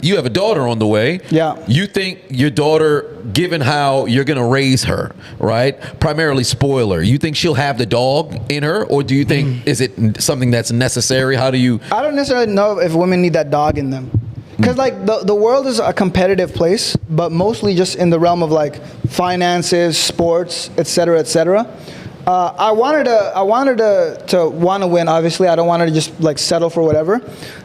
you have a daughter on the way. Yeah. You think your daughter, given how you're going to raise her, right? Primarily spoiler. You think she'll have the dog in her, or do you think is it something that's necessary? How do you? I don't necessarily know if women need that dog in them. Because like the world is a competitive place, but mostly just in the realm of like finances, sports, et cetera, et cetera. I wanted to want to win. Obviously, I don't want her to just like settle for whatever.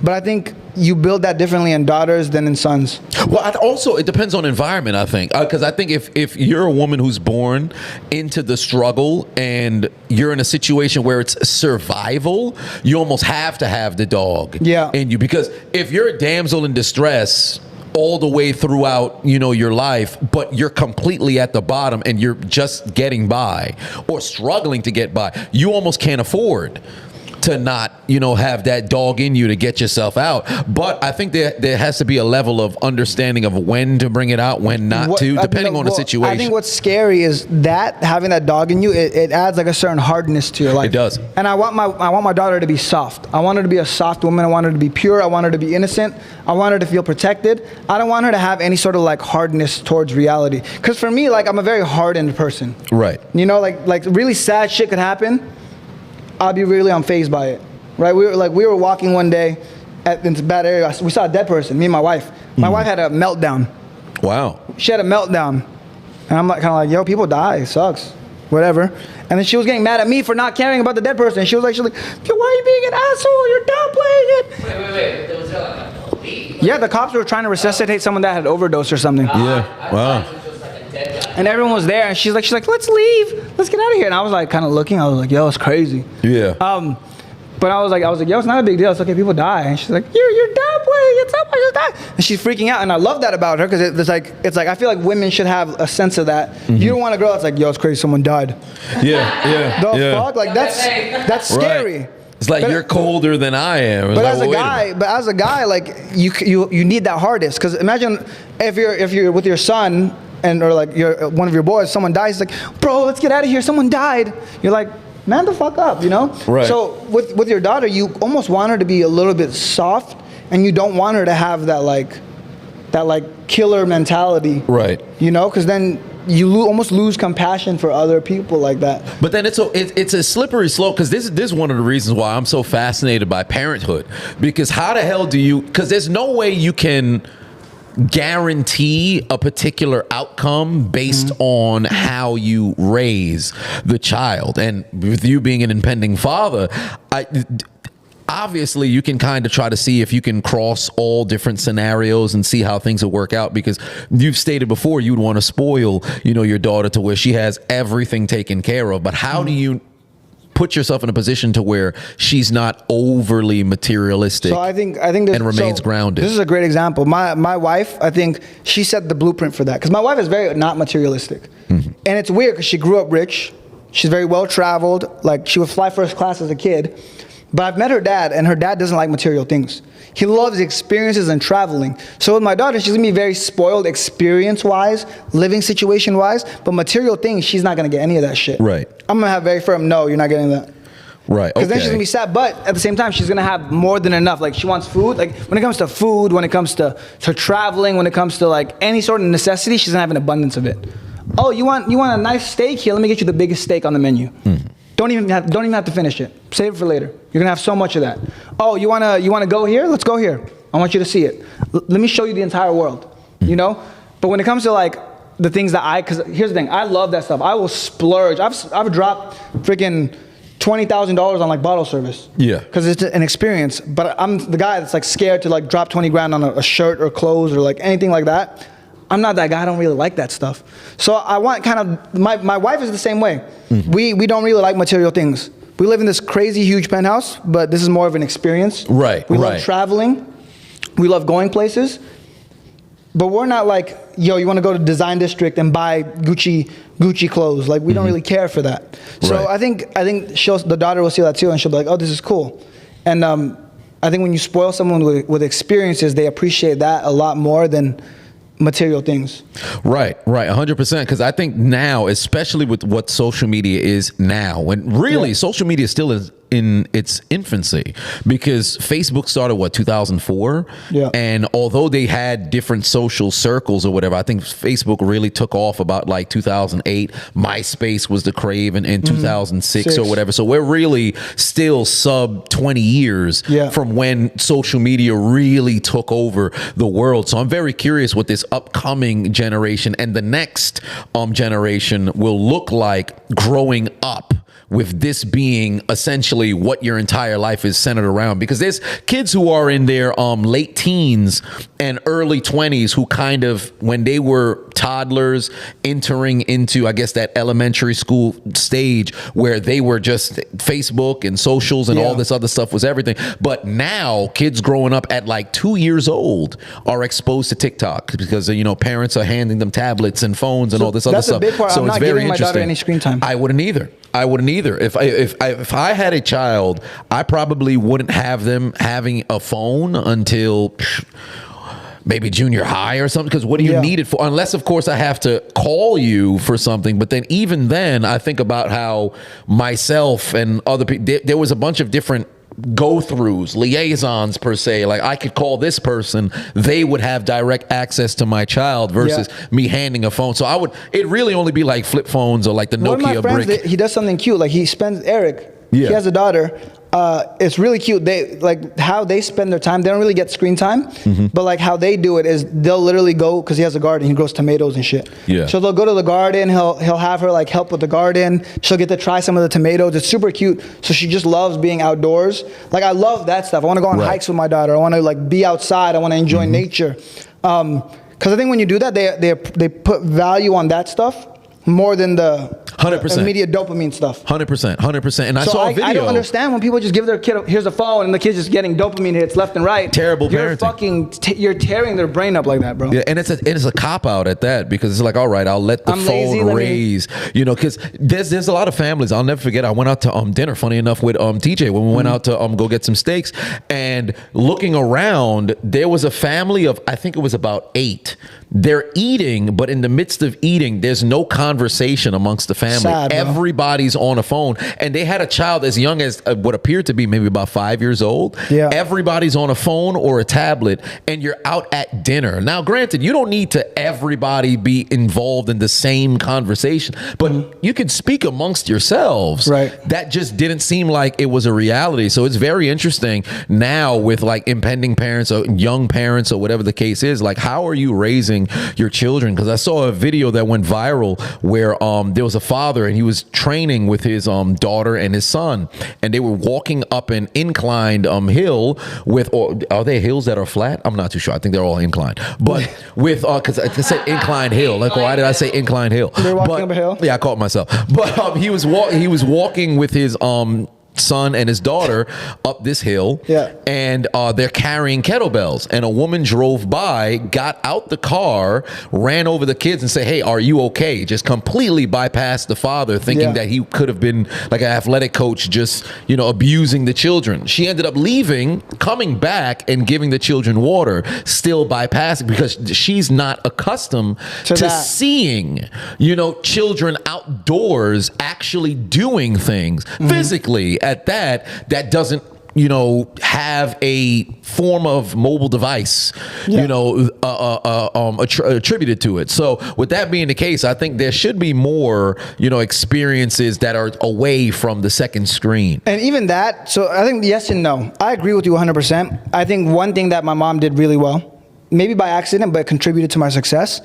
But I think you build that differently in daughters than in sons. Well, also, it depends on environment, I think. Because I think if you're a woman who's born into the struggle and you're in a situation where it's survival, you almost have to have the dog in you. Because if you're a damsel in distress all the way throughout, your life, but you're completely at the bottom and you're just getting by or struggling to get by, you almost can't afford to not, have that dog in you to get yourself out. But I think there has to be a level of understanding of when to bring it out, when not to, depending on the situation. I think what's scary is that having that dog in you, it adds like a certain hardness to your life. It does. And I want my daughter to be soft. I want her to be a soft woman. I want her to be pure. I want her to be innocent. I want her to feel protected. I don't want her to have any sort of like hardness towards reality. Because for me, like I'm a very hardened person. Right. Like really sad shit could happen. I'll be really unfazed by it, right? We were walking one day in this bad area. We saw a dead person, me and my wife. My wife had a meltdown. Wow. She had a meltdown. And I'm like, kind of like, yo, people die, it sucks, whatever. And then she was getting mad at me for not caring about the dead person. And she was like, yo, why are you being an asshole? You're downplaying it. Wait. Was there like a police? Yeah, the cops were trying to resuscitate someone that had overdosed or something. Yeah, wow. And everyone was there, and she's like, let's leave, let's get out of here. And I was like, kind of looking. I was like, yo, it's crazy. Yeah. But I was like, yo, it's not a big deal. It's okay, people die. And she's like, you're downplaying it. Someone just died. And she's freaking out, and I love that about her because it's like I feel like women should have a sense of that. Mm-hmm. You don't want a girl that's like, yo, it's crazy, someone died. Yeah. The fuck, like that's scary. Right. It's like you're colder than I am. But as a guy, like you need that hardest. Because imagine if you're with your son. Or like one of your boys, someone dies, like, bro, let's get out of here, someone died. You're like, man the fuck up, Right. So with your daughter, you almost want her to be a little bit soft, and you don't want her to have that killer mentality. Right. Because then you almost lose compassion for other people like that. But then it's a slippery slope, because this is one of the reasons why I'm so fascinated by parenthood. Because how the hell because there's no way you can guarantee a particular outcome based on how you raise the child. And with you being an impending father, obviously you can kind of try to see if you can cross all different scenarios and see how things will work out, because you've stated before you'd want to spoil, your daughter to where she has everything taken care of. But how do you put yourself in a position to where she's not overly materialistic? So I think and remains grounded. This is a great example. My wife, I think she set the blueprint for that, because my wife is very not materialistic. Mm-hmm. And it's weird because she grew up rich. She's very well traveled. Like, she would fly first class as a kid. But I've met her dad, and her dad doesn't like material things. He loves experiences and traveling. So with my daughter, she's gonna be very spoiled experience-wise, living situation-wise, but material things, she's not gonna get any of that shit. Right. I'm gonna have very firm, no, you're not getting that. Right. Because then she's gonna be sad, but at the same time, she's gonna have more than enough. Like, she wants food. Like, when it comes to food, when it comes to traveling, when it comes to like any sort of necessity, she's gonna have an abundance of it. Oh, you want a nice steak? Here, let me get you the biggest steak on the menu. Mm. Don't even have to finish it. Save it for later. You're gonna have so much of that. Oh, you wanna go here? Let's go here. I want you to see it. Let me show you the entire world. But when it comes to like the things because here's the thing, I love that stuff. I will splurge. I've dropped freaking $20,000 on like bottle service. Yeah. Because it's an experience. But I'm the guy that's like scared to like drop 20 grand on a shirt or clothes or like anything like that. I'm not that guy. I don't really like that stuff. So I want kind of, my wife is the same way. Mm-hmm. We don't really like material things. We live in this crazy huge penthouse, but this is more of an experience. Right. We love traveling. We love going places. But we're not like, yo, you want to go to Design District and buy Gucci clothes. Like, we don't really care for that. So right. I think the daughter will see that too, and she'll be like, oh, this is cool. And I think when you spoil someone with experiences, they appreciate that a lot more than material things. Right, 100%. Because I think now, especially with what social media is now, when really social media still is in its infancy, because Facebook started 2004, Yeah. and although they had different social circles or whatever, I think Facebook really took off about like 2008. MySpace was the crave in 2006 or whatever. So we're really still sub 20 years from when social media really took over the world. So I'm very curious what this upcoming generation and the next generation will look like growing up with this being essentially what your entire life is centered around. Because there's kids who are in their late teens and early 20s who kind of, when they were toddlers entering into, I guess, that elementary school stage where they were just Facebook and socials and all this other stuff was everything. But now kids growing up at like 2 years old are exposed to TikTok because, you know, parents are handing them tablets and phones and all this other stuff. That's a big part. So I'm not giving my daughter any screen time. I wouldn't either. If I had a child, I probably wouldn't have them having a phone until maybe junior high or something, because what do you need it for? Unless, of course, I have to call you for something. But then even then, I think about how myself and other people, there was a bunch of different go-throughs, liaisons per se. Like I could call this person, they would have direct access to my child versus me handing a phone. So it'd really only be like flip phones or like the One Nokia of my friends, brick. he does something cute. Like Eric, he has a daughter. It's really cute. They like how they spend their time. They don't really get screen time, but like how they do it is they'll literally go, because he has a garden. He grows tomatoes and shit. Yeah. So they'll go to the garden. He'll have her like help with the garden. She'll get to try some of the tomatoes. It's super cute. So she just loves being outdoors. Like I love that stuff. I want to go on hikes with my daughter. I want to like be outside. I want to enjoy nature. Because I think when you do that, they put value on that stuff more than the 100% immediate dopamine stuff. 100%. And I saw a video. I don't understand when people just give their kid, here's a phone, and the kid's just getting dopamine hits left and right. Terrible parenting. You're tearing their brain up like that, bro. Yeah, and it's a cop out at that, because it's like, all right, I'll let the phone raise, you know, because there's a lot of families. I'll never forget. I went out to dinner, funny enough, with TJ when we went out to go get some steaks, and looking around, there was a family of, I think it was about 8. They're eating, but in the midst of eating, there's no conversation amongst the family. Sad, everybody's on a phone, and they had a child as young as what appeared to be maybe about 5 years old. Yeah. Everybody's on a phone or a tablet, and you're out at dinner. Now, granted, you don't need to everybody be involved in the same conversation, but you could speak amongst yourselves. Right. That just didn't seem like it was a reality. So it's very interesting now with like impending parents or young parents or whatever the case is. Like, how are you raising your children? Because I saw a video that went viral where there was a father and he was training with his daughter and his son, and they were walking up an inclined hill with, or are they hills that are flat? I'm not too sure. I think they're all inclined, but with because I said inclined hill. Like, why did I say inclined hill? They're walking up a hill. Yeah, I caught myself. But he was walking with his son and his daughter up this hill, and they're carrying kettlebells, and a woman drove by, got out the car, ran over the kids and said, hey, are you okay? Just completely bypassed the father, thinking that he could have been like an athletic coach, just, you know, abusing the children. She ended up leaving, coming back and giving the children water, still bypassing, because she's not accustomed to seeing, you know, children outdoors actually doing things physically. At that doesn't, you know, have a form of mobile device, you know, attributed to it. So with that being the case, I think there should be more, you know, experiences that are away from the second screen. And even that, so I think yes and no. I agree with you 100%. I think one thing that my mom did really well, maybe by accident, but contributed to my success,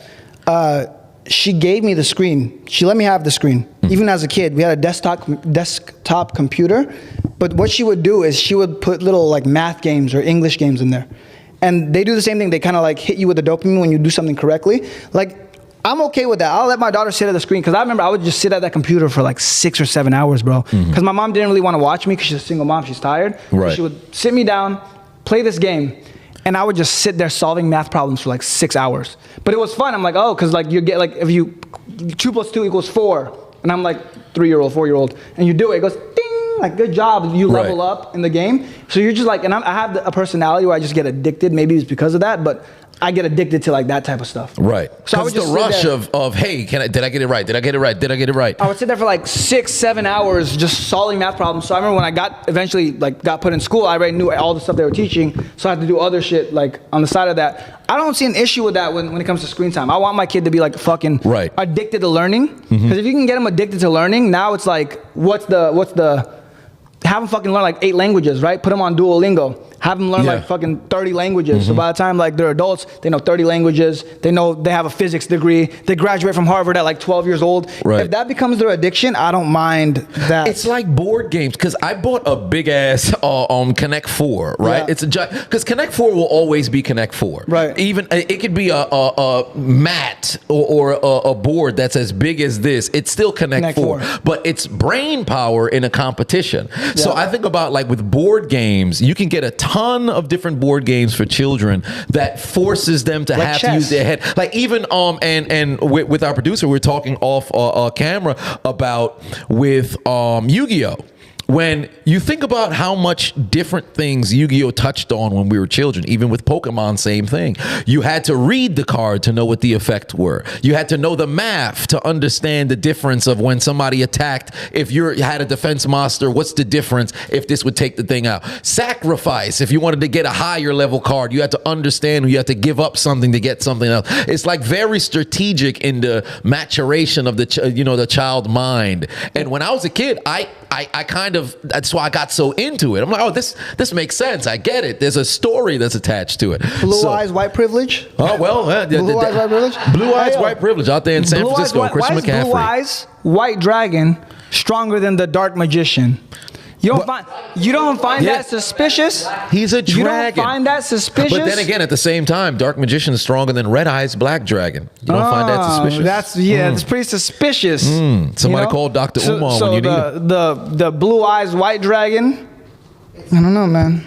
she gave me the screen. She let me have the screen. Even as a kid, we had a desktop computer, but what she would do is she would put little like math games or English games in there. And they do the same thing. They kind of like hit you with the dopamine when you do something correctly. Like, I'm okay with that. I'll let my daughter sit at the screen, because I remember I would just sit at that computer for like 6 or 7 hours, bro. Because my mom didn't really want to watch me because she's a single mom. She's tired. Right. She would sit me down, play this game, and I would just sit there solving math problems for like 6 hours. But it was fun. I'm like, oh, because like you get like, if you 2 + 2 = 4, and I'm like 3-year-old, 4-year-old, and you do it, it goes ding, like good job. You level up in the game. So you're just like, and I have a personality where I just get addicted. Maybe it's because of that, but I get addicted to like that type of stuff. Right. So I Because would the just sit rush there. of hey, did I get it right? Did I get it right? Did I get it right? I would sit there for like 6-7 hours just solving math problems. So I remember when I eventually got put in school, I already knew all the stuff they were teaching. So I had to do other shit like on the side of that. I don't see an issue with that when it comes to screen time. I want my kid to be like fucking Right. addicted to learning. Because if you can get them addicted to learning, now it's like, what's the have them fucking learn like 8 languages, right? Put them on Duolingo. Have them learn Yeah. like fucking 30 languages. So by the time like they're adults, they know 30 languages. They know they have a physics degree. They graduate from Harvard at like 12 years old. Right. If that becomes their addiction, I don't mind that. It's like board games because I bought a big ass Connect 4, right? Yeah. It's a because Connect 4 will always be Connect 4, Right. Even it could be a mat or a board that's as big as this. It's still Connect 4, but it's brain power in a competition. So Yeah. I think about like with board games, you can get a ton of different board games for children that forces them to Like have to chess. use their head. Like even and with our producer, we're talking off camera about with Yu-Gi-Oh! When you think about how much different things Yu-Gi-Oh! Touched on when we were children, even with Pokemon, same thing. You had to read the card to know what the effect were. You had to know the math to understand the difference of when somebody attacked. If you had a defense monster, what's the difference if this would take the thing out? Sacrifice. If you wanted to get a higher level card, you had to understand you had to give up something to get something else. It's like very strategic in the maturation of the the child mind. And when I was a kid, I kind of, that's why I got so into it. I'm like, oh, this makes sense. I get it. There's a story that's attached to it. Blue eyes, white privilege. Oh, well. Blue eyes, white privilege. Blue eyes, Hey, yo. white privilege out there in San Blue Francisco. eyes, Christian why is McCaffrey. Blue eyes, white dragon stronger than the dark magician? You don't find Yeah. that suspicious? He's a You don't dragon. find that suspicious? But then again, at the same time, Dark Magician is stronger than Red Eyes Black Dragon. You don't find that suspicious? That's pretty suspicious. Somebody call Dr. Umar when you need him. the blue eyes white dragon. I don't know, man.